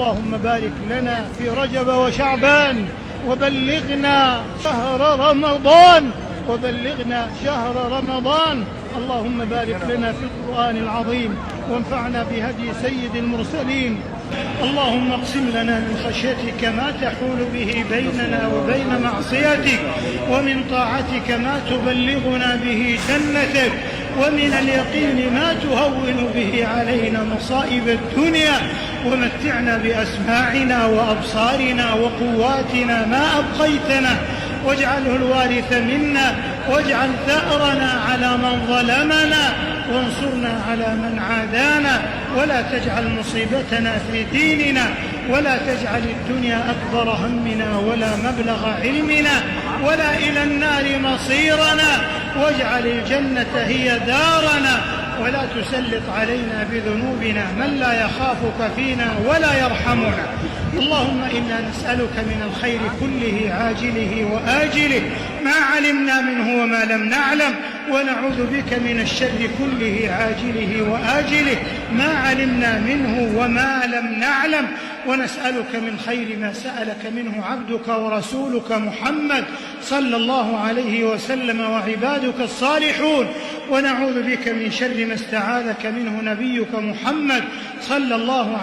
اللهم بارك لنا في رجب وشعبان، وبلغنا شهر رمضان. اللهم بارك لنا في القرآن العظيم، وانفعنا بهدي سيد المرسلين. اللهم اقسم لنا من خشيتك ما تحول به بيننا وبين معصيتك، ومن طاعتك ما تبلغنا به جنتك، ومن اليقين ما تهون به علينا مصائب الدنيا، ومتعنا بأسماعنا وأبصارنا وقواتنا ما أبقيتنا، واجعله الوارث منا، واجعل ثأرنا على من ظلمنا، وانصرنا على من عادانا، ولا تجعل مصيبتنا في ديننا، ولا تجعل الدنيا أكبر همنا ولا مبلغ علمنا ولا إلى النار مصيرنا، واجعل الجنة هي دارنا، ولا تسلط علينا بذنوبنا من لا يخافك فينا ولا يرحمنا. اللهم إنا نسألك من الخير كله عاجله وآجله ما علمنا منه وما لم نعلم، ونعوذ بك من الشر كله عاجله وآجله ما علمنا منه وما لم نعلم، ونسألك من خير ما سألك منه عبدك ورسولك محمد صلى الله عليه وسلم وعبادك الصالحون، ونعوذ بك من شر ما استعاذك منه نبيك محمد صلى الله عليه وسلم.